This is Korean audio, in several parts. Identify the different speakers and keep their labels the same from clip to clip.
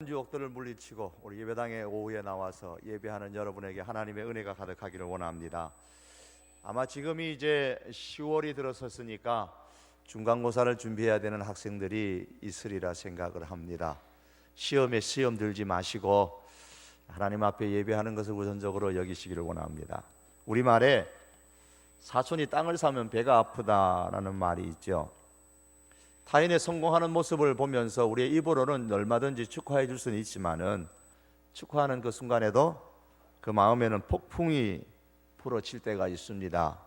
Speaker 1: 유혹들을 물리치고 우리 예배당에 오후에 나와서 예배하는 여러분에게 하나님의 은혜가 가득하기를 원합니다. 아마 지금이 이제 10월이 들어섰으니까 중간고사를 준비해야 되는 학생들이 있으리라 생각을 합니다. 시험 들지 마시고 하나님 앞에 예배하는 것을 우선적으로 여기시기를 원합니다. 우리말에 사촌이 땅을 사면 배가 아프다라는 말이 있죠. 타인의 성공하는 모습을 보면서 우리의 입으로는 얼마든지 축하해 줄 수는 있지만은 축하하는 그 순간에도 그 마음에는 폭풍이 불어칠 때가 있습니다.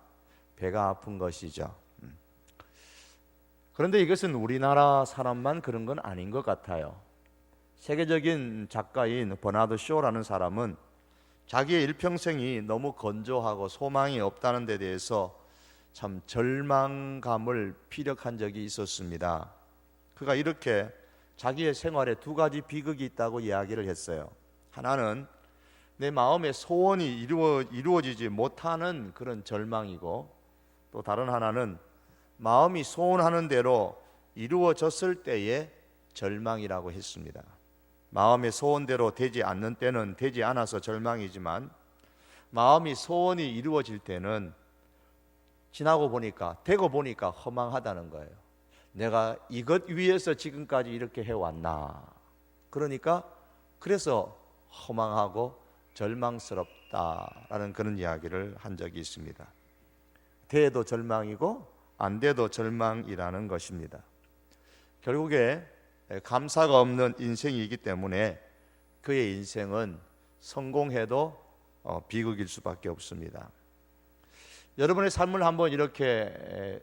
Speaker 1: 배가 아픈 것이죠. 그런데 이것은 우리나라 사람만 그런 건 아닌 것 같아요. 세계적인 작가인 버나드 쇼라는 사람은 자기의 일평생이 너무 건조하고 소망이 없다는 데 대해서 참 절망감을 피력한 적이 있었습니다. 그가 이렇게 자기의 생활에 두 가지 비극이 있다고 이야기를 했어요. 하나는 내 마음의 소원이 이루어지지 못하는 그런 절망이고, 또 다른 하나는 마음이 소원하는 대로 이루어졌을 때의 절망이라고 했습니다. 마음의 소원대로 되지 않는 때는 되지 않아서 절망이지만, 마음이 소원이 이루어질 때는 지나고 보니까, 되고 보니까 허망하다는 거예요. 내가 이것 위해서 지금까지 이렇게 해왔나. 그래서 허망하고 절망스럽다라는 그런 이야기를 한 적이 있습니다. 돼도 절망이고 안 돼도 절망이라는 것입니다. 결국에 감사가 없는 인생이기 때문에 그의 인생은 성공해도 비극일 수밖에 없습니다. 여러분의 삶을 한번 이렇게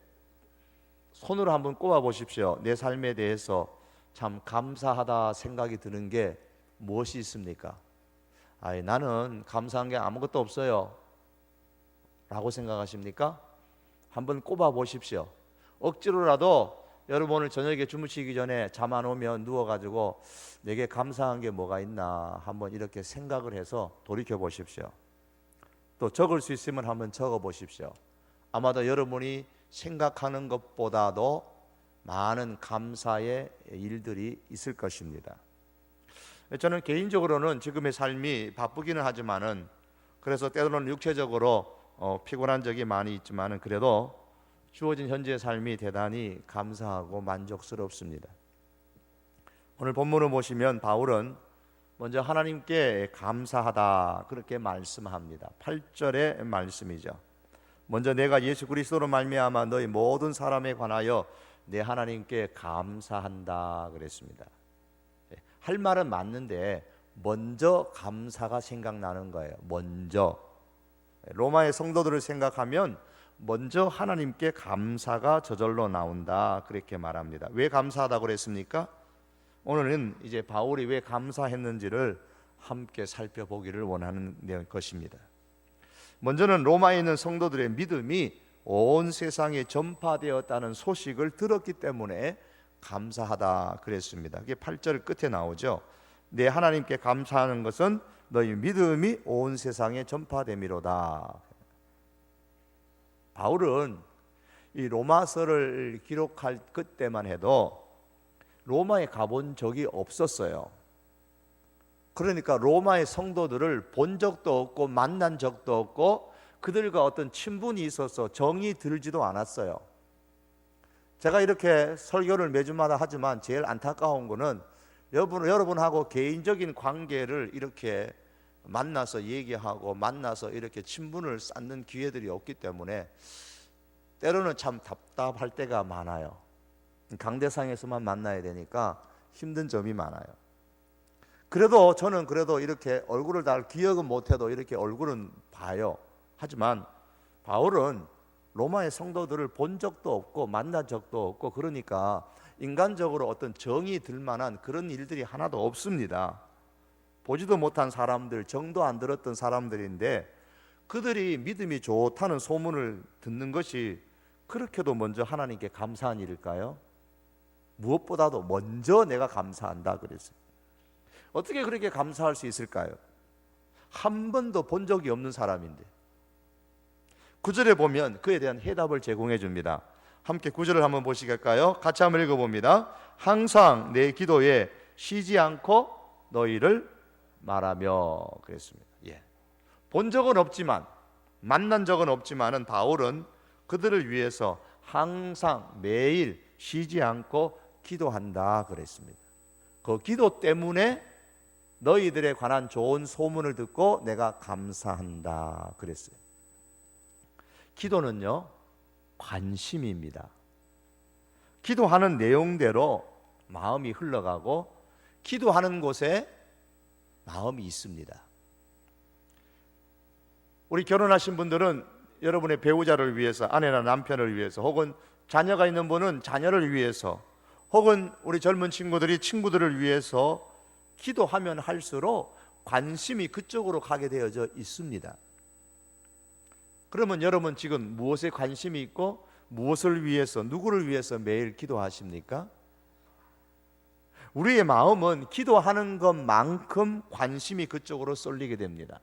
Speaker 1: 손으로 한번 꼽아 보십시오. 내 삶에 대해서 참 감사하다 생각이 드는 게 무엇이 있습니까? 나는 감사한 게 아무것도 없어요 라고 생각하십니까? 한번 꼽아 보십시오. 억지로라도 여러분 오늘 저녁에 주무시기 전에 잠 안 오면 누워가지고 내게 감사한 게 뭐가 있나 한번 이렇게 생각을 해서 돌이켜 보십시오. 또 적을 수 있으면 한번 적어 보십시오. 아마도 여러분이 생각하는 것보다도 많은 감사의 일들이 있을 것입니다. 저는 개인적으로는 지금의 삶이 바쁘기는 하지만은, 그래서 때로는 육체적으로 피곤한 적이 많이 있지만은 그래도 주어진 현재의 삶이 대단히 감사하고 만족스럽습니다. 오늘 본문을 보시면 바울은 먼저 하나님께 감사하다 그렇게 말씀합니다. 8절의 말씀이죠. 먼저 내가 예수 그리스도로 말미암아 너희 모든 사람에 관하여 내 하나님께 감사한다 그랬습니다. 할 말은 맞는데 먼저 감사가 생각나는 거예요. 먼저 로마의 성도들을 생각하면 먼저 하나님께 감사가 저절로 나온다 그렇게 말합니다. 왜 감사하다고 그랬습니까? 오늘은 이제 바울이 왜 감사했는지를 함께 살펴보기를 원하는 것입니다. 먼저는 로마에 있는 성도들의 믿음이 온 세상에 전파되었다는 소식을 들었기 때문에 감사하다 그랬습니다. 그게 8절 끝에 나오죠. 내 하나님께 감사하는 것은 너희 믿음이 온 세상에 전파됨이로다. 바울은 이 로마서를 기록할 그때만 해도 로마에 가본 적이 없었어요. 그러니까 로마의 성도들을 본 적도 없고 만난 적도 없고 그들과 어떤 친분이 있어서 정이 들지도 않았어요. 제가 이렇게 설교를 매주마다 하지만 제일 안타까운 거는 여러분하고 개인적인 관계를 이렇게 만나서 얘기하고 만나서 이렇게 친분을 쌓는 기회들이 없기 때문에 때로는 참 답답할 때가 많아요. 강대상에서만 만나야 되니까 힘든 점이 많아요. 그래도 저는 이렇게 얼굴을 다 기억은 못해도 이렇게 얼굴은 봐요. 하지만 바울은 로마의 성도들을 본 적도 없고 만난 적도 없고, 그러니까 인간적으로 어떤 정이 들 만한 그런 일들이 하나도 없습니다. 보지도 못한 사람들, 정도 안 들었던 사람들인데 그들이 믿음이 좋다는 소문을 듣는 것이 그렇게도 먼저 하나님께 감사한 일일까요? 무엇보다도 먼저 내가 감사한다 그랬어요. 어떻게 그렇게 감사할 수 있을까요? 한 번도 본 적이 없는 사람인데. 9절에 보면 그에 대한 해답을 제공해 줍니다. 함께 9절을 한번 보시겠까요? 같이 한번 읽어봅니다. 항상 내 기도에 쉬지 않고 너희를 말하며 그랬습니다. 본 적은 없지만, 만난 적은 없지만은 바울은 그들을 위해서 항상 매일 쉬지 않고 기도한다 그랬습니다. 그 기도 때문에 너희들에 관한 좋은 소문을 듣고 내가 감사한다 그랬어요. 기도는요, 관심입니다. 기도하는 내용대로 마음이 흘러가고 기도하는 곳에 마음이 있습니다. 우리 결혼하신 분들은 여러분의 배우자를 위해서, 아내나 남편을 위해서, 혹은 자녀가 있는 분은 자녀를 위해서, 혹은 우리 젊은 친구들이 친구들을 위해서 기도하면 할수록 관심이 그쪽으로 가게 되어져 있습니다. 그러면 여러분 지금 무엇에 관심이 있고 무엇을 위해서, 누구를 위해서 매일 기도하십니까? 우리의 마음은 기도하는 것만큼 관심이 그쪽으로 쏠리게 됩니다.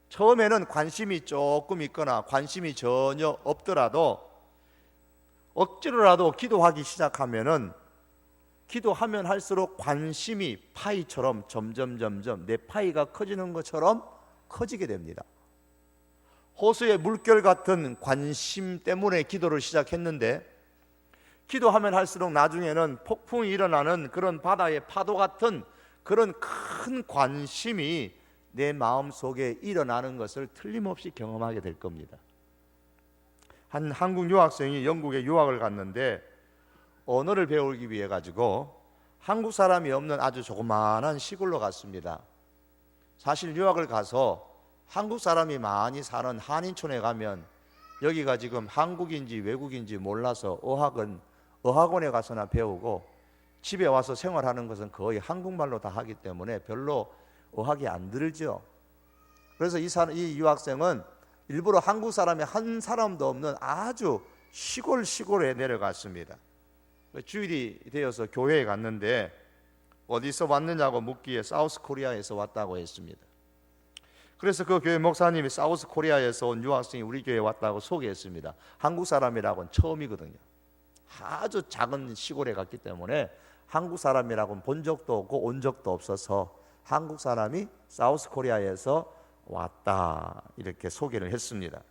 Speaker 1: 처음에는 관심이 조금 있거나 관심이 전혀 없더라도 억지로라도 기도하기 시작하면은, 기도하면 할수록 관심이 파이처럼 점점 내 파이가 커지는 것처럼 커지게 됩니다. 호수의 물결 같은 관심 때문에 기도를 시작했는데, 기도하면 할수록 나중에는 폭풍이 일어나는 그런 바다의 파도 같은 그런 큰 관심이 내 마음 속에 일어나는 것을 틀림없이 경험하게 될 겁니다. 한 한국 유학생이 영국에 유학을 갔는데 언어를 배우기 위해 가지고 한국 사람이 없는 아주 조그마한 시골로 갔습니다. 사실 유학을 가서 한국 사람이 많이 사는 한인촌에 가면 여기가 지금 한국인지 외국인지 몰라서 어학원에 가서나 배우고 집에 와서 생활하는 것은 거의 한국말로 다 하기 때문에 별로 어학이 안 들죠. 그래서 이 유학생은 일부러 한국 사람이 한 사람도 없는 아주 시골에 내려갔습니다. 주일이 되어서 교회에 갔는데 어디서 왔느냐고 묻기에 사우스 코리아에서 왔다고 했습니다. 그래서 그 교회 목사님이 사우스 코리아에서 온 유학생이 우리 교회에 왔다고 소개했습니다. 한국 사람이라고는 처음이거든요. 아주 작은 시골에 갔기 때문에 한국 사람이라고는 본 적도 없고 온 적도 없어서 한국 사람이 사우스 코리아에서 왔다 이렇게 소개를 했습니다.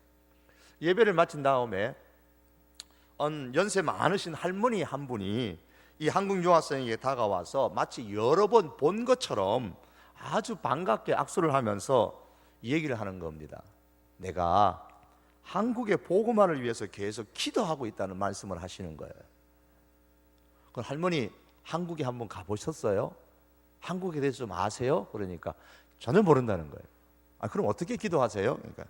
Speaker 1: 예배를 마친 다음에 연세 많으신 할머니 한 분이 이 한국 유학생에게 다가와서 마치 여러 번 본 것처럼 아주 반갑게 악수를 하면서 얘기를 하는 겁니다. 내가 한국의 복음화를 위해서 계속 기도하고 있다는 말씀을 하시는 거예요. 그 할머니, 한국에 한번 가보셨어요? 한국에 대해서 좀 아세요? 그러니까 전혀 모른다는 거예요. 그럼 어떻게 기도하세요? 그러니까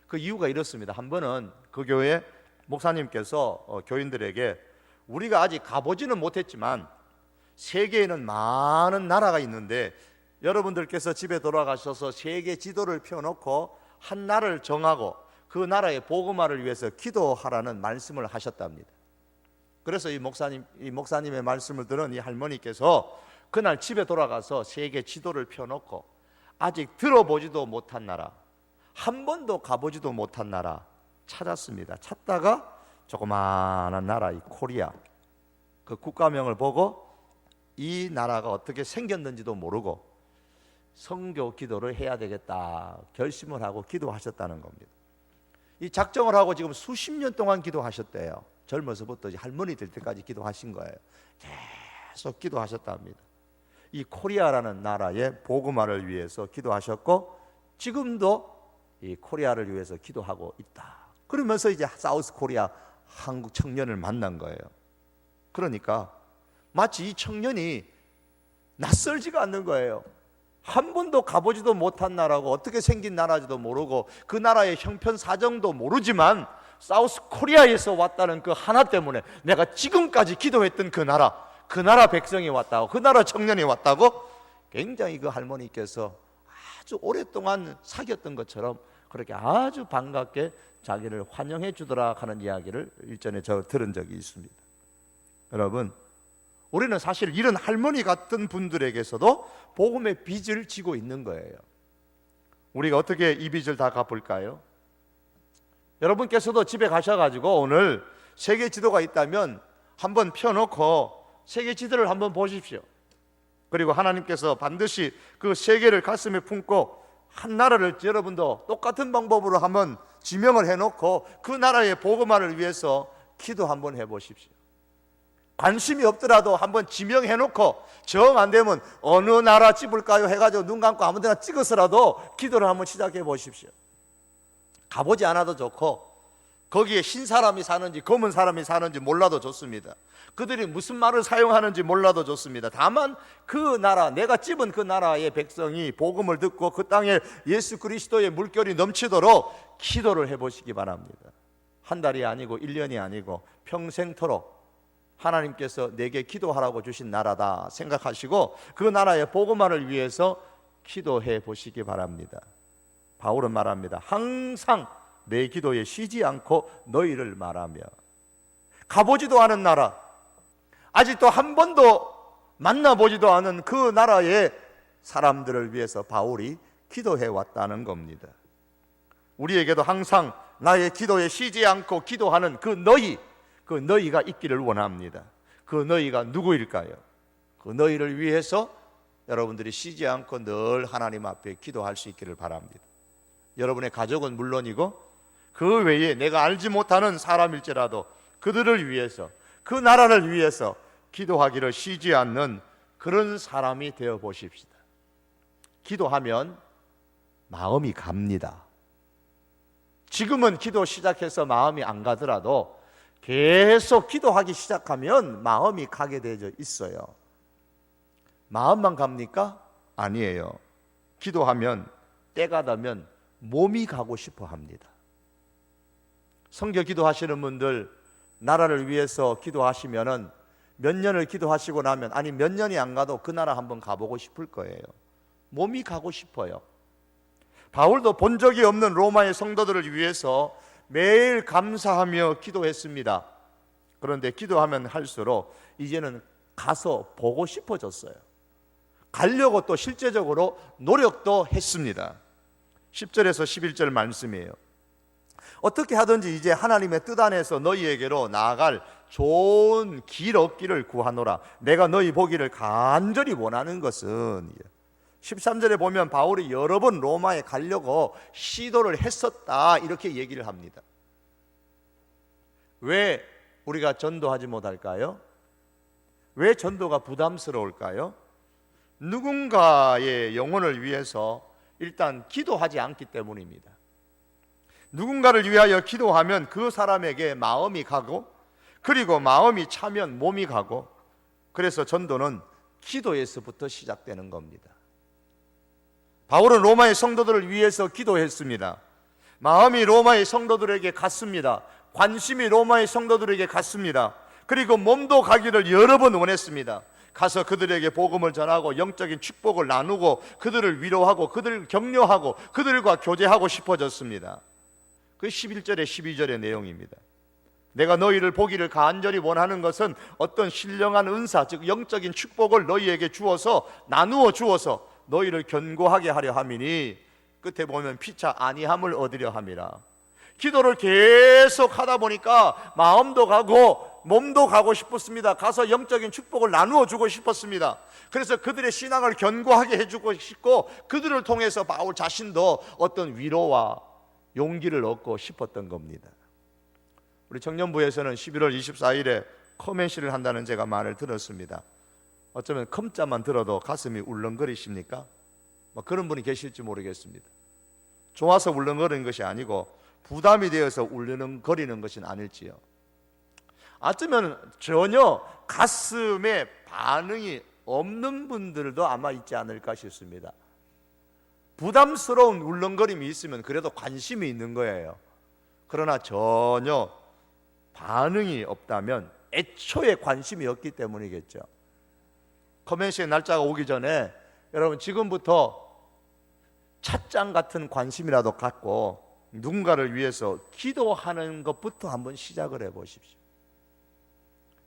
Speaker 1: 그 이유가 이렇습니다. 한 번은 그 교회 목사님께서 교인들에게 우리가 아직 가보지는 못했지만 세계에는 많은 나라가 있는데 여러분들께서 집에 돌아가셔서 세계 지도를 펴놓고 한 나라를 정하고 그 나라의 복음화를 위해서 기도하라는 말씀을 하셨답니다. 그래서 이 목사님의 말씀을 들은 이 할머니께서 그날 집에 돌아가서 세계 지도를 펴놓고 아직 들어보지도 못한 나라, 한 번도 가보지도 못한 나라 찾았습니다. 찾다가 조그마한 나라, 이 코리아, 그 국가명을 보고 이 나라가 어떻게 생겼는지도 모르고 선교 기도를 해야 되겠다 결심을 하고 기도하셨다는 겁니다. 이 작정을 하고 지금 수십 년 동안 기도하셨대요. 젊어서부터 할머니 될 때까지 기도하신 거예요. 계속 기도하셨답니다. 이 코리아라는 나라의 복음화를 위해서 기도하셨고 지금도 이 코리아를 위해서 기도하고 있다. 그러면서 이제 사우스 코리아 한국 청년을 만난 거예요. 그러니까 마치 이 청년이 낯설지가 않는 거예요. 한 번도 가보지도 못한 나라고 어떻게 생긴 나라인지도 모르고 그 나라의 형편 사정도 모르지만 사우스 코리아에서 왔다는 그 하나 때문에 내가 지금까지 기도했던 그 나라 백성이 왔다고, 그 나라 청년이 왔다고 굉장히 그 할머니께서 아주 오랫동안 사귀었던 것처럼 그렇게 아주 반갑게 자기를 환영해 주더라 하는 이야기를 일전에 저 들은 적이 있습니다. 여러분, 우리는 사실 이런 할머니 같은 분들에게서도 복음의 빚을 지고 있는 거예요. 우리가 어떻게 이 빚을 다 갚을까요? 여러분께서도 집에 가셔가지고 오늘 세계 지도가 있다면 한번 펴놓고 세계 지도를 한번 보십시오. 그리고 하나님께서 반드시 그 세계를 가슴에 품고 한 나라를 여러분도 똑같은 방법으로 한번 지명을 해놓고 그 나라의 복음화를 위해서 기도 한번 해보십시오. 관심이 없더라도 한번 지명해놓고 정 안 되면 어느 나라 찍을까요 해가지고 눈 감고 아무 데나 찍어서라도 기도를 한번 시작해 보십시오. 가보지 않아도 좋고 거기에 흰 사람이 사는지 검은 사람이 사는지 몰라도 좋습니다. 그들이 무슨 말을 사용하는지 몰라도 좋습니다. 다만 그 나라, 내가 찝은 그 나라의 백성이 복음을 듣고 그 땅에 예수 그리스도의 물결이 넘치도록 기도를 해보시기 바랍니다. 한 달이 아니고 1년이 아니고 평생토록 하나님께서 내게 기도하라고 주신 나라다 생각하시고 그 나라의 복음화를 위해서 기도해 보시기 바랍니다. 바울은 말합니다. 항상 내 기도에 쉬지 않고 너희를 말하며. 가보지도 않은 나라, 아직도 한 번도 만나보지도 않은 그 나라의 사람들을 위해서 바울이 기도해 왔다는 겁니다. 우리에게도 항상 나의 기도에 쉬지 않고 기도하는 그 너희가 있기를 원합니다. 그 너희가 누구일까요? 그 너희를 위해서 여러분들이 쉬지 않고 늘 하나님 앞에 기도할 수 있기를 바랍니다. 여러분의 가족은 물론이고 그 외에 내가 알지 못하는 사람일지라도 그들을 위해서, 그 나라를 위해서 기도하기를 쉬지 않는 그런 사람이 되어 보십시다. 기도하면 마음이 갑니다. 지금은 기도 시작해서 마음이 안 가더라도 계속 기도하기 시작하면 마음이 가게 되어 있어요. 마음만 갑니까? 아니에요. 기도하면 때가 되면 몸이 가고 싶어 합니다. 성교 기도하시는 분들 나라를 위해서 기도하시면은 몇 년을 기도하시고 나면 아니 몇 년이 안 가도 그 나라 한번 가보고 싶을 거예요. 몸이 가고 싶어요. 바울도 본 적이 없는 로마의 성도들을 위해서 매일 감사하며 기도했습니다. 그런데 기도하면 할수록 이제는 가서 보고 싶어졌어요. 가려고 또 실제적으로 노력도 했습니다. 10절에서 11절 말씀이에요. 어떻게 하든지 이제 하나님의 뜻 안에서 너희에게로 나아갈 좋은 길 얻기를 구하노라. 내가 너희 보기를 간절히 원하는 것은 13절에 보면 바울이 여러 번 로마에 가려고 시도를 했었다 이렇게 얘기를 합니다. 왜 우리가 전도하지 못할까요? 왜 전도가 부담스러울까요? 누군가의 영혼을 위해서 일단 기도하지 않기 때문입니다. 누군가를 위하여 기도하면 그 사람에게 마음이 가고 그리고 마음이 차면 몸이 가고 그래서 전도는 기도에서부터 시작되는 겁니다. 바울은 로마의 성도들을 위해서 기도했습니다. 마음이 로마의 성도들에게 갔습니다. 관심이 로마의 성도들에게 갔습니다. 그리고 몸도 가기를 여러 번 원했습니다. 가서 그들에게 복음을 전하고 영적인 축복을 나누고 그들을 위로하고 그들을 격려하고 그들과 교제하고 싶어졌습니다. 그 11절에 12절의 내용입니다. 내가 너희를 보기를 간절히 원하는 것은 어떤 신령한 은사, 즉 영적인 축복을 너희에게 주어서 나누어 주어서 너희를 견고하게 하려 함이니 끝에 보면 피차 안위함을 얻으려 함이라. 기도를 계속 하다 보니까 마음도 가고 몸도 가고 싶었습니다. 가서 영적인 축복을 나누어 주고 싶었습니다. 그래서 그들의 신앙을 견고하게 해주고 싶고 그들을 통해서 바울 자신도 어떤 위로와 용기를 얻고 싶었던 겁니다. 우리 청년부에서는 11월 24일에 커맨시를 한다는 제가 말을 들었습니다. 어쩌면 컴자만 들어도 가슴이 울렁거리십니까? 그런 분이 계실지 모르겠습니다. 좋아서 울렁거리는 것이 아니고 부담이 되어서 울렁거리는 것은 아닐지요. 어쩌면 전혀 가슴에 반응이 없는 분들도 아마 있지 않을까 싶습니다. 부담스러운 울렁거림이 있으면 그래도 관심이 있는 거예요. 그러나 전혀 반응이 없다면 애초에 관심이 없기 때문이겠죠. 커맨시의 날짜가 오기 전에 여러분 지금부터 찻잔 같은 관심이라도 갖고 누군가를 위해서 기도하는 것부터 한번 시작을 해보십시오.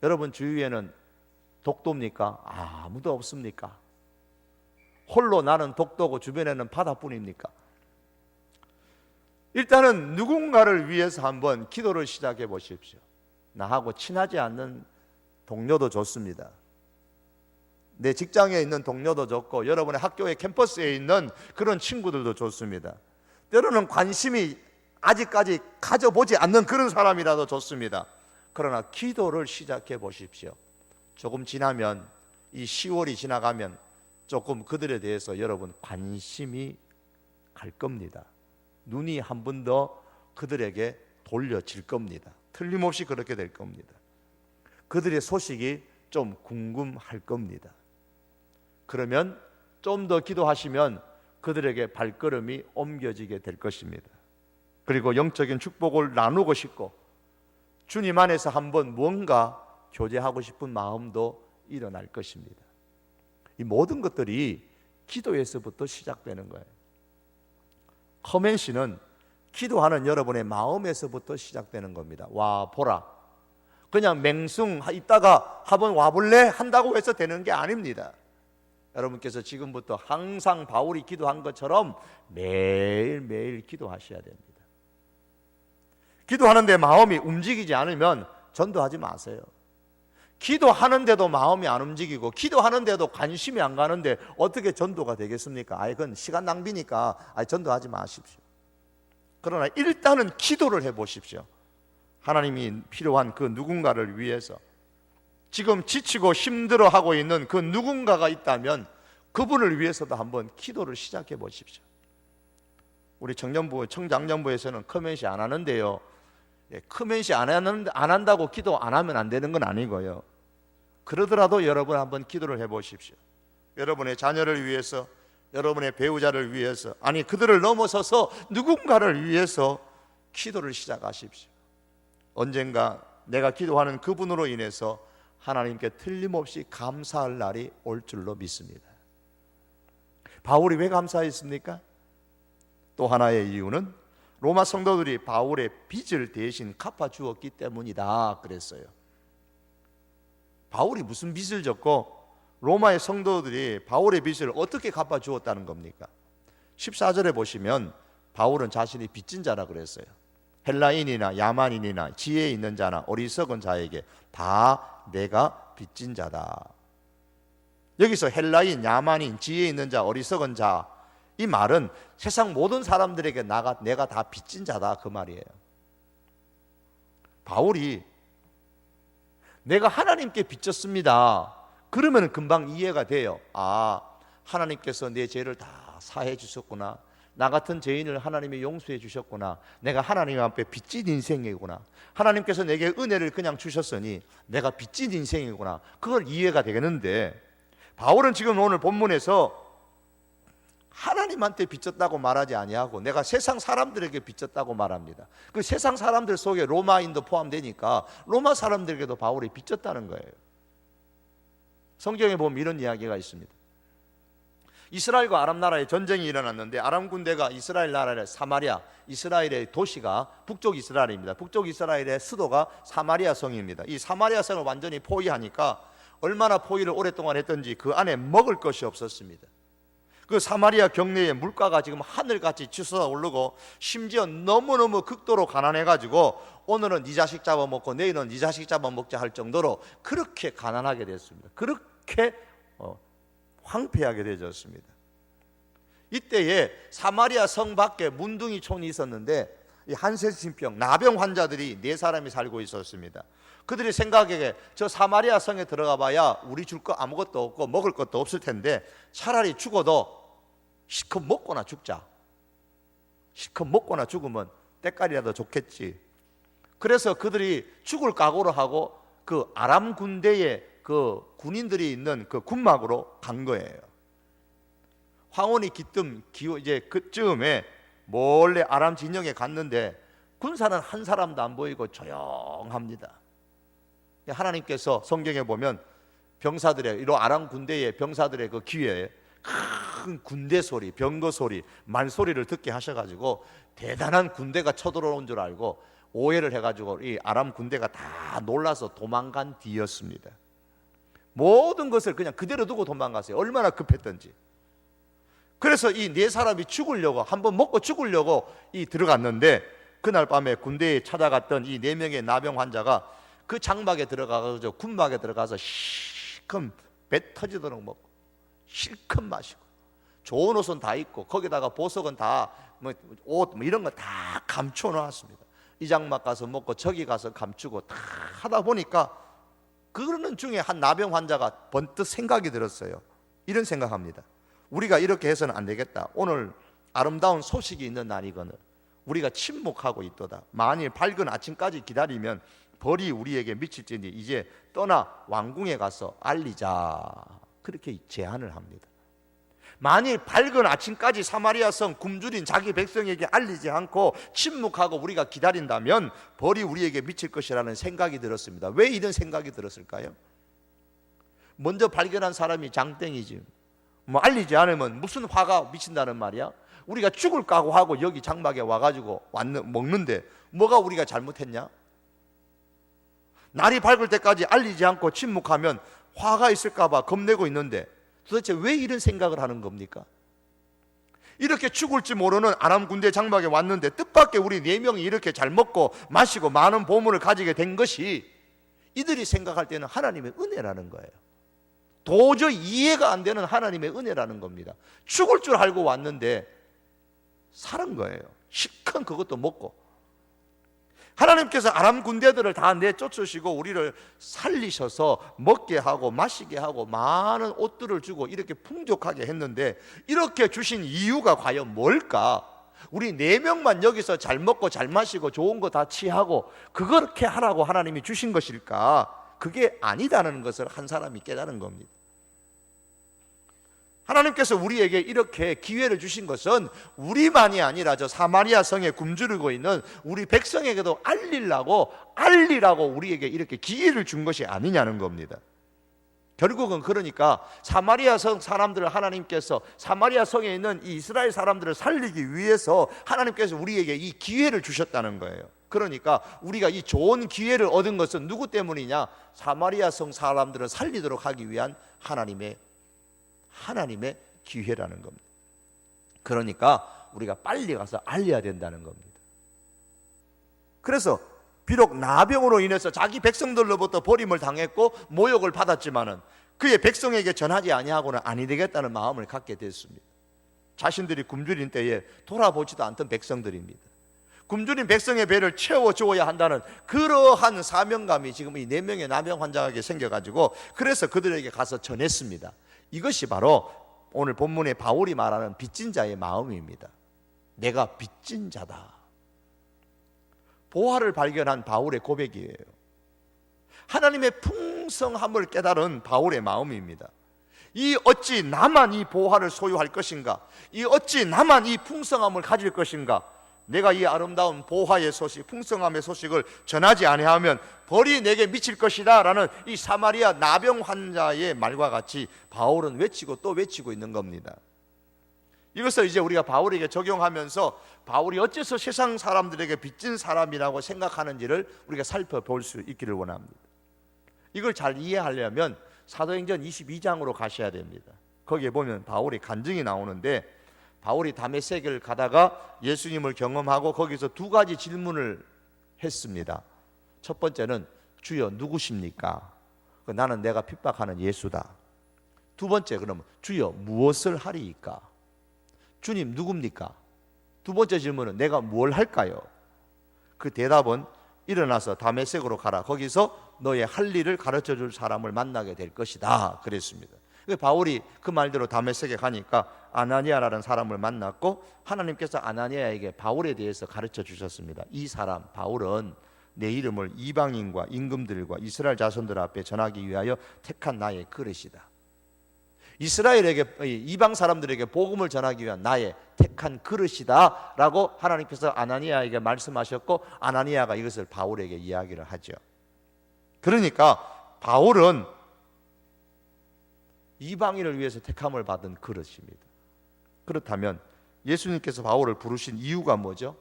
Speaker 1: 여러분 주위에는 독도입니까? 아무도 없습니까? 홀로 나는 독도고 주변에는 바다뿐입니까? 일단은 누군가를 위해서 한번 기도를 시작해 보십시오. 나하고 친하지 않는 동료도 좋습니다. 내 직장에 있는 동료도 좋고 여러분의 학교의 캠퍼스에 있는 그런 친구들도 좋습니다. 때로는 관심이 아직까지 가져보지 않는 그런 사람이라도 좋습니다. 그러나 기도를 시작해 보십시오. 조금 지나면, 이 10월이 지나가면 조금 그들에 대해서 여러분 관심이 갈 겁니다. 눈이 한 번 더 그들에게 돌려질 겁니다. 틀림없이 그렇게 될 겁니다. 그들의 소식이 좀 궁금할 겁니다. 그러면 좀 더 기도하시면 그들에게 발걸음이 옮겨지게 될 것입니다. 그리고 영적인 축복을 나누고 싶고 주님 안에서 한번 무언가 교제하고 싶은 마음도 일어날 것입니다. 이 모든 것들이 기도에서부터 시작되는 거예요. 커맨시는 기도하는 여러분의 마음에서부터 시작되는 겁니다. 와 보라, 그냥 맹숭 있다가 한번 와볼래? 한다고 해서 되는 게 아닙니다. 여러분께서 지금부터 항상 바울이 기도한 것처럼 매일매일 기도하셔야 됩니다. 기도하는데 마음이 움직이지 않으면 전도하지 마세요. 기도하는데도 마음이 안 움직이고 기도하는데도 관심이 안 가는데 어떻게 전도가 되겠습니까? 그건 시간 낭비니까 전도하지 마십시오. 그러나 일단은 기도를 해보십시오. 하나님이 필요한 그 누군가를 위해서, 지금 지치고 힘들어하고 있는 그 누군가가 있다면 그분을 위해서도 한번 기도를 시작해 보십시오. 우리 청장년부에서는 커맨시 안 하는데요, 커맨시 안 한다고 기도 안 하면 안 되는 건 아니고요. 그러더라도 여러분 한번 기도를 해보십시오. 여러분의 자녀를 위해서, 여러분의 배우자를 위해서, 아니 그들을 넘어서서 누군가를 위해서 기도를 시작하십시오. 언젠가 내가 기도하는 그분으로 인해서 하나님께 틀림없이 감사할 날이 올 줄로 믿습니다. 바울이 왜 감사했습니까? 또 하나의 이유는 로마 성도들이 바울의 빚을 대신 갚아주었기 때문이다 그랬어요. 바울이 무슨 빚을 졌고 로마의 성도들이 바울의 빚을 어떻게 갚아주었다는 겁니까? 14절에 보시면 바울은 자신이 빚진 자라 그랬어요. 헬라인이나 야만인이나 지혜 있는 자나 어리석은 자에게 다 내가 빚진 자다. 여기서 헬라인, 야만인, 지혜 있는 자, 어리석은 자, 이 말은 세상 모든 사람들에게 내가 다 빚진 자다 그 말이에요. 바울이 내가 하나님께 빚졌습니다 그러면 금방 이해가 돼요. 하나님께서 내 죄를 다 사해 주셨구나, 나 같은 죄인을 하나님이 용서해 주셨구나, 내가 하나님 앞에 빚진 인생이구나, 하나님께서 내게 은혜를 그냥 주셨으니 내가 빚진 인생이구나, 그걸 이해가 되겠는데 바울은 지금 오늘 본문에서 하나님한테 빚졌다고 말하지 아니하고 내가 세상 사람들에게 빚졌다고 말합니다. 그 세상 사람들 속에 로마인도 포함되니까 로마 사람들에게도 바울이 빚졌다는 거예요. 성경에 보면 이런 이야기가 있습니다. 이스라엘과 아람 나라의 전쟁이 일어났는데 아람 군대가 이스라엘 나라의 사마리아, 이스라엘의 도시가 북쪽 이스라엘입니다. 북쪽 이스라엘의 수도가 사마리아 성입니다. 이 사마리아 성을 완전히 포위하니까 얼마나 포위를 오랫동안 했던지 그 안에 먹을 것이 없었습니다. 그 사마리아 경내에 물가가 지금 하늘같이 치솟아 오르고 심지어 너무너무 극도로 가난해가지고 오늘은 네 자식 잡아먹고 내일은 네 자식 잡아먹자 할 정도로 그렇게 가난하게 됐습니다. 그렇게 황폐하게 되었습니다. 이때에 사마리아 성 밖에 문둥이촌이 있었는데 이 한세신병, 나병 환자들이 4사람이 살고 있었습니다. 그들이 생각에 저 사마리아 성에 들어가 봐야 우리 줄 거 아무것도 없고 먹을 것도 없을 텐데 차라리 죽어도 실컷 먹거나 죽자. 실컷 먹거나 죽으면 때깔이라도 좋겠지. 그래서 그들이 죽을 각오로 하고 그 아람 군대의 그 군인들이 있는 그 군막으로 간 거예요. 황혼이 이제 그쯤에 몰래 아람 진영에 갔는데 군사는 한 사람도 안 보이고 조용합니다. 하나님께서 성경에 보면 병사들의 이런 아람 군대의 병사들의 그 귀에 큰 군대 소리, 병거 소리, 말 소리를 듣게 하셔가지고 대단한 군대가 쳐들어온 줄 알고 오해를 해가지고 이 아람 군대가 다 놀라서 도망간 뒤였습니다. 모든 것을 그냥 그대로 두고 도망갔어요. 얼마나 급했던지. 그래서 이 4사람이 죽으려고, 한번 먹고 죽으려고 들어갔는데 그날 밤에 군대에 찾아갔던 이 4명의 나병 환자가 그 장막에 들어가서 군막에 들어가서 시큰 배 터지도록 먹고 실컷 마시고 좋은 옷은 다 입고 거기다가 보석은 다 옷 이런 거 다 감춰 놓았습니다. 이 장막 가서 먹고 저기 가서 감추고 다 하다 보니까 그러는 중에 한 나병 환자가 번뜩 생각이 들었어요. 이런 생각합니다. 우리가 이렇게 해서는 안 되겠다. 오늘 아름다운 소식이 있는 날이거늘 우리가 침묵하고 있도다. 만일 밝은 아침까지 기다리면 벌이 우리에게 미칠지니 이제 떠나 왕궁에 가서 알리자. 그렇게 제안을 합니다. 만일 밝은 아침까지 사마리아 성 굶주린 자기 백성에게 알리지 않고 침묵하고 우리가 기다린다면 벌이 우리에게 미칠 것이라는 생각이 들었습니다. 왜 이런 생각이 들었을까요? 먼저 발견한 사람이 장땡이지. 알리지 않으면 무슨 화가 미친다는 말이야? 우리가 죽을 각오하고 여기 장막에 와가지고 먹는데 뭐가 우리가 잘못했냐? 날이 밝을 때까지 알리지 않고 침묵하면 화가 있을까 봐 겁내고 있는데 도대체 왜 이런 생각을 하는 겁니까? 이렇게 죽을지 모르는 아람 군대 장막에 왔는데 뜻밖의 우리 4명이 이렇게 잘 먹고 마시고 많은 보물을 가지게 된 것이 이들이 생각할 때는 하나님의 은혜라는 거예요. 도저히 이해가 안 되는 하나님의 은혜라는 겁니다. 죽을 줄 알고 왔는데 살은 거예요. 실컷 그것도 먹고. 하나님께서 아람 군대들을 다 내쫓으시고 우리를 살리셔서 먹게 하고 마시게 하고 많은 옷들을 주고 이렇게 풍족하게 했는데 이렇게 주신 이유가 과연 뭘까? 우리 4명만 여기서 잘 먹고 잘 마시고 좋은 거 다 취하고 그렇게 하라고 하나님이 주신 것일까? 그게 아니다는 것을 한 사람이 깨달은 겁니다. 하나님께서 우리에게 이렇게 기회를 주신 것은 우리만이 아니라 저 사마리아 성에 굶주리고 있는 우리 백성에게도 알리라고 우리에게 이렇게 기회를 준 것이 아니냐는 겁니다. 결국은 그러니까 사마리아 성 사람들을 하나님께서 사마리아 성에 있는 이 이스라엘 사람들을 살리기 위해서 하나님께서 우리에게 이 기회를 주셨다는 거예요. 그러니까 우리가 이 좋은 기회를 얻은 것은 누구 때문이냐? 사마리아 성 사람들을 살리도록 하기 위한 하나님의 기회라는 겁니다. 그러니까 우리가 빨리 가서 알려야 된다는 겁니다. 그래서 비록 나병으로 인해서 자기 백성들로부터 버림을 당했고 모욕을 받았지만은 그의 백성에게 전하지 아니하고는 아니 되겠다는 마음을 갖게 됐습니다. 자신들이 굶주린 때에 돌아보지도 않던 백성들입니다. 굶주린 백성의 배를 채워주어야 한다는 그러한 사명감이 지금 이 4명의 나병 환자에게 생겨가지고 그래서 그들에게 가서 전했습니다. 이것이 바로 오늘 본문에 바울이 말하는 빚진 자의 마음입니다. 내가 빚진 자다. 보화를 발견한 바울의 고백이에요. 하나님의 풍성함을 깨달은 바울의 마음입니다. 이 어찌 나만 이 보화를 소유할 것인가? 이 어찌 나만 이 풍성함을 가질 것인가? 내가 이 아름다운 보화의 소식, 풍성함의 소식을 전하지 아니하면 벌이 내게 미칠 것이다 라는 이 사마리아 나병 환자의 말과 같이 바울은 외치고 또 외치고 있는 겁니다. 이것을 이제 우리가 바울에게 적용하면서 바울이 어째서 세상 사람들에게 빚진 사람이라고 생각하는지를 우리가 살펴볼 수 있기를 원합니다. 이걸 잘 이해하려면 사도행전 22장으로 가셔야 됩니다. 거기에 보면 바울의 간증이 나오는데 바울이 다메섹을 가다가 예수님을 경험하고 거기서 2가지 질문을 했습니다. 첫 번째는 주여 누구십니까? 나는 내가 핍박하는 예수다. 2번째 그러면 주여 무엇을 하리이까? 주님 누굽니까? 2번째 질문은 내가 뭘 할까요? 그 대답은 일어나서 다메섹으로 가라. 거기서 너의 할 일을 가르쳐 줄 사람을 만나게 될 것이다. 그랬습니다. 바울이 그 말대로 다메섹에 가니까 아나니아라는 사람을 만났고 하나님께서 아나니아에게 바울에 대해서 가르쳐 주셨습니다. 이 사람 바울은 내 이름을 이방인과 임금들과 이스라엘 자손들 앞에 전하기 위하여 택한 나의 그릇이다. 이스라엘에게 이방 사람들에게 복음을 전하기 위한 나의 택한 그릇이다 라고 하나님께서 아나니아에게 말씀하셨고 아나니아가 이것을 바울에게 이야기를 하죠. 그러니까 바울은 이방인을 위해서 택함을 받은 그릇입니다. 그렇다면 예수님께서 바울을 부르신 이유가 뭐죠?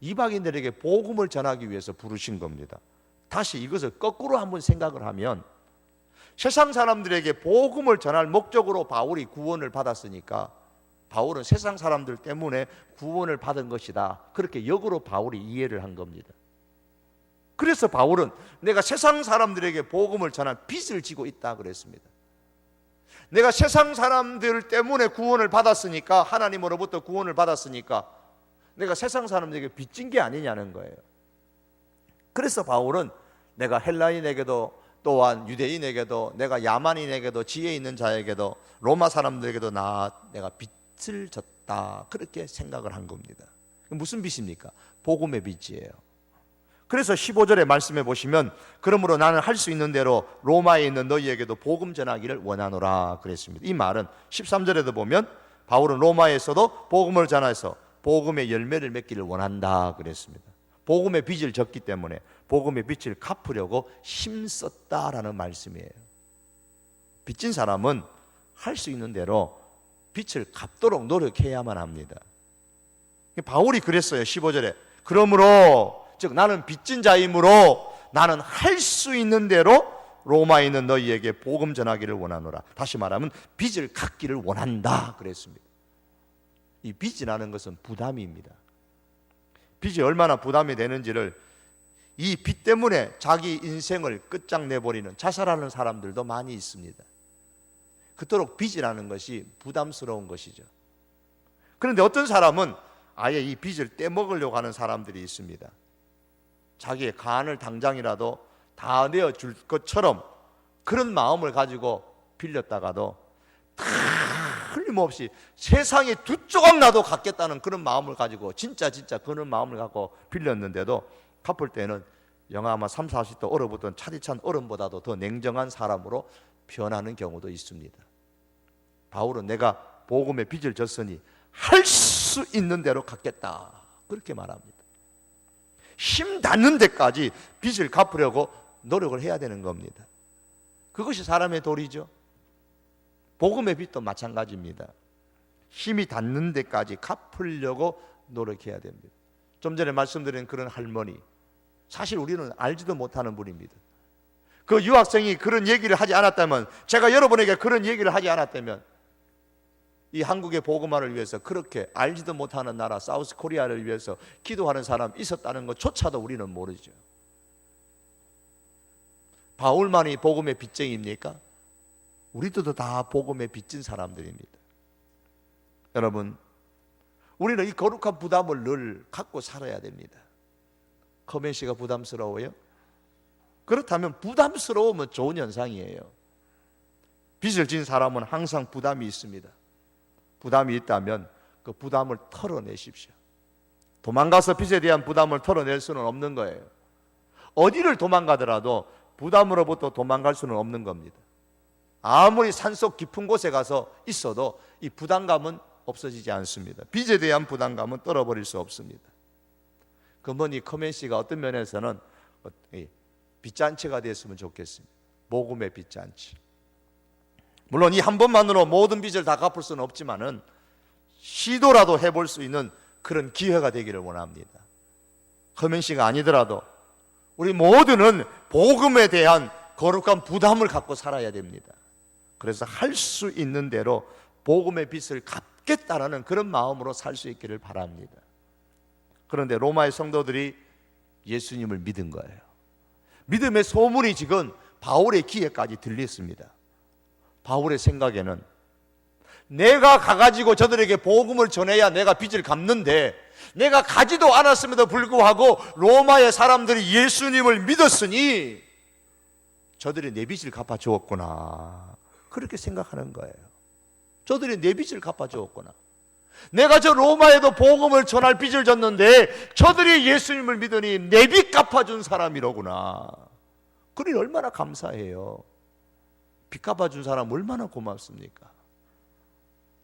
Speaker 1: 이방인들에게 복음을 전하기 위해서 부르신 겁니다. 다시 이것을 거꾸로 한번 생각을 하면 세상 사람들에게 복음을 전할 목적으로 바울이 구원을 받았으니까 바울은 세상 사람들 때문에 구원을 받은 것이다. 그렇게 역으로 바울이 이해를 한 겁니다. 그래서 바울은 내가 세상 사람들에게 복음을 전할 빚을 지고 있다 그랬습니다. 내가 세상 사람들 때문에 구원을 받았으니까, 하나님으로부터 구원을 받았으니까 내가 세상 사람들에게 빚진 게 아니냐는 거예요. 그래서 바울은 내가 헬라인에게도 또한 유대인에게도, 내가 야만인에게도, 지혜 있는 자에게도, 로마 사람들에게도 내가 빚을 졌다, 그렇게 생각을 한 겁니다. 무슨 빚입니까? 복음의 빚이에요. 그래서 15절의 말씀에 보시면, 그러므로 나는 할 수 있는 대로 로마에 있는 너희에게도 복음 전하기를 원하노라 그랬습니다. 이 말은 13절에도 보면 바울은 로마에서도 복음을 전해서 복음의 열매를 맺기를 원한다 그랬습니다. 복음의 빚을 졌기 때문에 복음의 빚을 갚으려고 힘썼다라는 말씀이에요. 빚진 사람은 할 수 있는 대로 빚을 갚도록 노력해야만 합니다. 바울이 그랬어요. 15절에 그러므로, 즉 나는 빚진 자이므로 나는 할 수 있는 대로 로마에 있는 너희에게 복음 전하기를 원하노라. 다시 말하면 빚을 갚기를 원한다 그랬습니다. 이 빚이라는 것은 부담입니다. 빚이 얼마나 부담이 되는지를, 이 빚 때문에 자기 인생을 끝장내버리는, 자살하는 사람들도 많이 있습니다. 그토록 빚이라는 것이 부담스러운 것이죠. 그런데 어떤 사람은 아예 이 빚을 떼먹으려고 하는 사람들이 있습니다. 자기의 간을 당장이라도 다 내어줄 것처럼 그런 마음을 가지고 빌렸다가도 틀림없이 세상에 두 조각 나도 갚겠다는 그런 마음을 가지고 진짜 그런 마음을 갖고 빌렸는데도 갚을 때는 영하 아마 3, 40도 얼어붙은 차디찬 얼음보다도 더 냉정한 사람으로 변하는 경우도 있습니다. 바울은 내가 복음의 빚을 졌으니 할 수 있는 대로 갚겠다 그렇게 말합니다. 힘 닿는 데까지 빚을 갚으려고 노력을 해야 되는 겁니다. 그것이 사람의 도리죠. 복음의 빚도 마찬가지입니다. 힘이 닿는 데까지 갚으려고 노력해야 됩니다. 좀 전에 말씀드린 그런 할머니, 사실 우리는 알지도 못하는 분입니다. 그 유학생이 그런 얘기를 하지 않았다면, 제가 여러분에게 그런 얘기를 하지 않았다면, 이 한국의 복음화를 위해서 그렇게 알지도 못하는 나라 사우스 코리아를 위해서 기도하는 사람 있었다는 것조차도 우리는 모르죠. 바울만이 복음의 빚쟁이입니까? 우리도 다 복음에 빚진 사람들입니다. 여러분, 우리는 이 거룩한 부담을 늘 갖고 살아야 됩니다. 커맨 씨가 부담스러워요? 그렇다면 부담스러우면 좋은 현상이에요. 빚을 진 사람은 항상 부담이 있습니다. 부담이 있다면 그 부담을 털어내십시오. 도망가서 빚에 대한 부담을 털어낼 수는 없는 거예요. 어디를 도망가더라도 부담으로부터 도망갈 수는 없는 겁니다. 아무리 산속 깊은 곳에 가서 있어도 이 부담감은 없어지지 않습니다. 빚에 대한 부담감은 떨어버릴 수 없습니다. 그러니 커맨 씨가 어떤 면에서는 빚잔치가 됐으면 좋겠습니다. 복음의 빚잔치. 물론 이 한 번만으로 모든 빚을 다 갚을 수는 없지만은 시도라도 해볼 수 있는 그런 기회가 되기를 원합니다. 커맨 씨가 아니더라도 우리 모두는 복음에 대한 거룩한 부담을 갖고 살아야 됩니다. 그래서 할 수 있는 대로 복음의 빚을 갚겠다라는 그런 마음으로 살 수 있기를 바랍니다. 그런데 로마의 성도들이 예수님을 믿은 거예요. 믿음의 소문이 지금 바울의 귀에까지 들렸습니다. 바울의 생각에는 내가 가가지고 저들에게 복음을 전해야 내가 빚을 갚는데, 내가 가지도 않았음에도 불구하고 로마의 사람들이 예수님을 믿었으니 저들이 내 빚을 갚아주었구나, 그렇게 생각하는 거예요. 저들이 내 빚을 갚아주었구나. 내가 저 로마에도 복음을 전할 빚을 졌는데 저들이 예수님을 믿으니 내 빚 갚아준 사람이로구나. 그러니 얼마나 감사해요. 빚 갚아준 사람 얼마나 고맙습니까?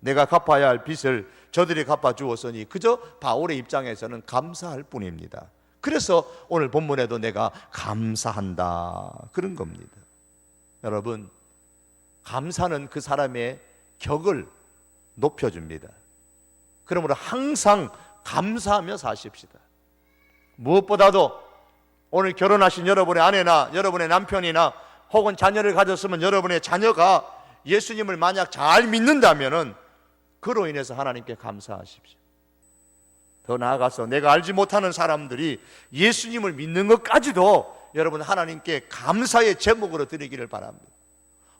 Speaker 1: 내가 갚아야 할 빚을 저들이 갚아주었으니 그저 바울의 입장에서는 감사할 뿐입니다. 그래서 오늘 본문에도 내가 감사한다, 그런 겁니다. 여러분, 감사는 그 사람의 격을 높여줍니다. 그러므로 항상 감사하며 사십시다. 무엇보다도 오늘 결혼하신 여러분의 아내나 여러분의 남편이나 혹은 자녀를 가졌으면 여러분의 자녀가 예수님을 만약 잘 믿는다면은 그로 인해서 하나님께 감사하십시오. 더 나아가서 내가 알지 못하는 사람들이 예수님을 믿는 것까지도 여러분 하나님께 감사의 제목으로 드리기를 바랍니다.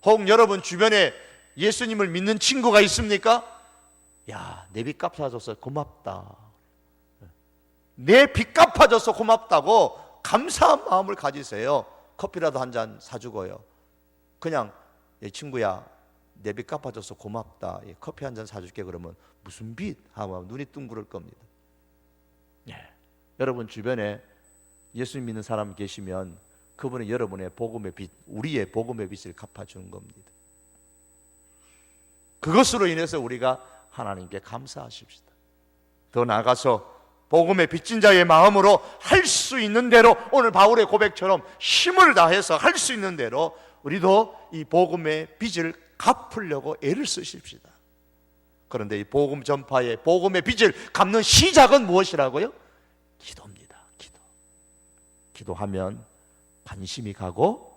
Speaker 1: 혹 여러분 주변에 예수님을 믿는 친구가 있습니까? 야, 내 빚 갚아줘서 고맙다. 내 빚 갚아줘서 고맙다고 감사한 마음을 가지세요. 커피라도 한 잔 사주고요. 그냥 친구야, 내 빚 갚아줘서 고맙다. 커피 한 잔 사줄게. 그러면 무슨 빚? 하고 눈이 둥그럴 겁니다. 여러분 주변에 예수님 믿는 사람 계시면 그분은 여러분의 복음의 빚, 우리의 복음의 빚을 갚아주는 겁니다. 그것으로 인해서 우리가 하나님께 감사하십시다. 더 나아가서 복음의 빚진 자의 마음으로 할 수 있는 대로, 오늘 바울의 고백처럼 힘을 다해서 할 수 있는 대로 우리도 이 복음의 빚을 갚으려고 애를 쓰십시다. 그런데 이 복음 전파의 복음의 빚을 갚는 시작은 무엇이라고요? 기도입니다. 기도하면 관심이 가고,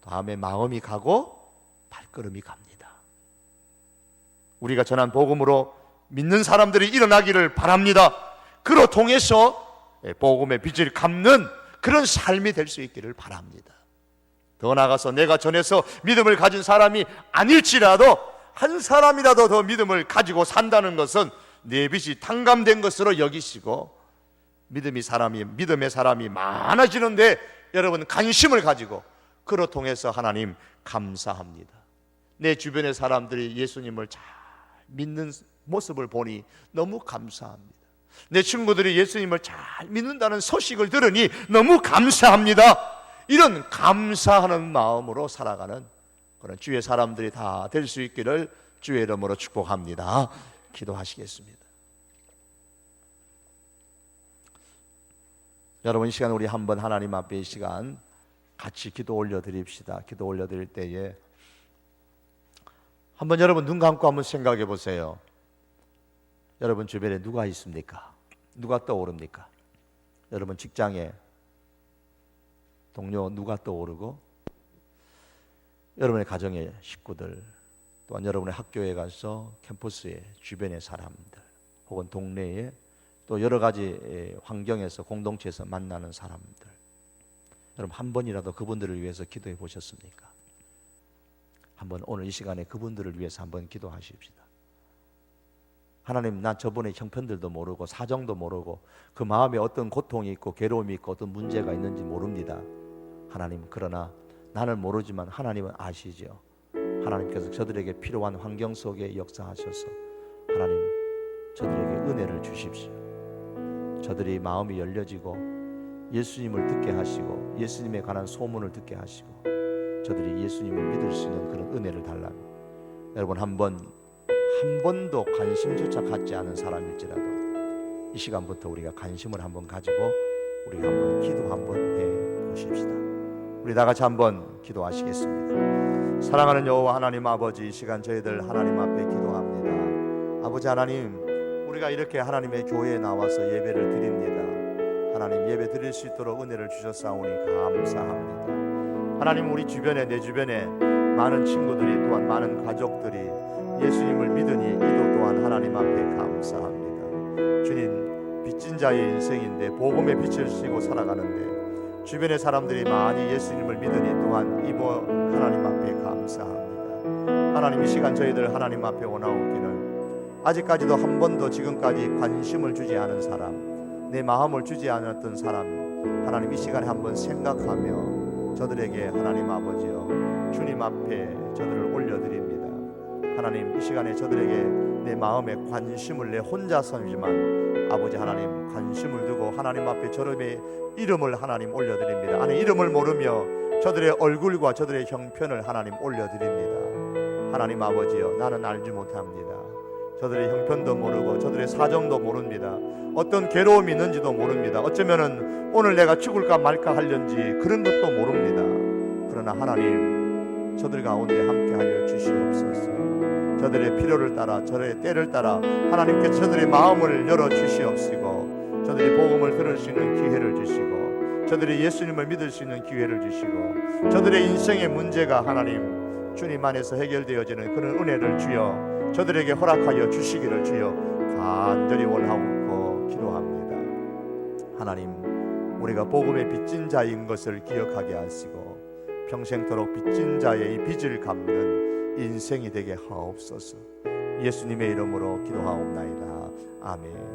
Speaker 1: 다음에 마음이 가고, 발걸음이 갑니다. 우리가 전한 복음으로 믿는 사람들이 일어나기를 바랍니다. 그로 통해서 복음의 빚을 갚는 그런 삶이 될 수 있기를 바랍니다. 더 나아가서 내가 전해서 믿음을 가진 사람이 아닐지라도 한 사람이라도 더 믿음을 가지고 산다는 것은 내 빚이 탕감된 것으로 여기시고, 믿음의 사람이 많아지는데 여러분 관심을 가지고, 그로 통해서 하나님 감사합니다. 내 주변의 사람들이 예수님을 잘 믿는 모습을 보니 너무 감사합니다. 내 친구들이 예수님을 잘 믿는다는 소식을 들으니 너무 감사합니다. 이런 감사하는 마음으로 살아가는 그런 주의 사람들이 다 될 수 있기를 주의 이름으로 축복합니다. 기도하시겠습니다. 여러분, 이 시간 우리 한번 하나님 앞에 이 시간 같이 기도 올려드립시다. 기도 올려드릴 때에 한번 여러분 눈 감고 한번 생각해 보세요. 여러분 주변에 누가 있습니까? 누가 떠오릅니까? 여러분 직장에 동료 누가 떠오르고, 여러분의 가정의 식구들, 또한 여러분의 학교에 가서 캠퍼스의 주변의 사람들, 혹은 동네에 또 여러 가지 환경에서 공동체에서 만나는 사람들, 여러분 한 번이라도 그분들을 위해서 기도해 보셨습니까? 한번 오늘 이 시간에 그분들을 위해서 한번 기도하십시다. 하나님, 나 저분의 형편들도 모르고 사정도 모르고 그 마음에 어떤 고통이 있고 괴로움이 있고 어떤 문제가 있는지 모릅니다. 하나님, 그러나 나는 모르지만 하나님은 아시죠. 하나님께서 저들에게 필요한 환경 속에 역사하셔서 하나님, 저들에게 은혜를 주십시오. 저들이 마음이 열려지고 예수님을 듣게 하시고 예수님에 관한 소문을 듣게 하시고 저들이 예수님을 믿을 수 있는 그런 은혜를 달라고. 여러분 한 번도 관심조차 갖지 않은 사람일지라도 이 시간부터 우리가 관심을 한번 가지고 우리가 한번 기도 한번 해 보십시다. 우리 다 같이 한번 기도하시겠습니다. 사랑하는 여호와 하나님 아버지, 이 시간 저희들 하나님 앞에 기도합니다. 아버지 하나님, 우리가 이렇게 하나님의 교회에 나와서 예배를 드립니다. 하나님, 예배 드릴 수 있도록 은혜를 주셨사오니 감사합니다. 하나님, 우리 주변에, 내 주변에 많은 친구들이, 또한 많은 가족들이 예수님을 믿으니 이도 또한 하나님 앞에 감사합니다. 주님, 빚진 자의 인생인데 복음의 빛을 씌고 살아가는데 주변의 사람들이 많이 예수님을 믿으니 또한 이보 하나님 앞에 감사합니다. 하나님, 이 시간 저희들 하나님 앞에 오나오기는 아직까지도 한 번도 지금까지 관심을 주지 않은 사람, 내 마음을 주지 않았던 사람, 하나님 이 시간에 한번 생각하며 저들에게 하나님 아버지여 주님 앞에 저들을 올려드립니다. 하나님, 이 시간에 저들에게 내 마음에 관심을, 내 혼자서지만 아버지 하나님 관심을 두고 하나님 앞에 저들의 이름을 하나님 올려드립니다. 아니, 이름을 모르며 저들의 얼굴과 저들의 형편을 하나님 올려드립니다. 하나님 아버지여, 나는 알지 못합니다. 저들의 형편도 모르고 저들의 사정도 모릅니다. 어떤 괴로움이 있는지도 모릅니다. 어쩌면은 오늘 내가 죽을까 말까 하련지 그런 것도 모릅니다. 그러나 하나님, 저들 가운데 함께하여 주시옵소서. 저들의 필요를 따라, 저들의 때를 따라 하나님께서 저들의 마음을 열어 주시옵시고 저들이 복음을 들을 수 있는 기회를 주시고 저들이 예수님을 믿을 수 있는 기회를 주시고 저들의 인생의 문제가 하나님 주님 안에서 해결되어지는 그런 은혜를 주여 저들에게 허락하여 주시기를 주여 간절히 원하고 기도합니다. 하나님, 우리가 복음의 빚진 자인 것을 기억하게 하시고 평생토록 빚진 자의 이 빚을 갚는 인생이 되게 하옵소서. 예수님의 이름으로 기도하옵나이다. 아멘.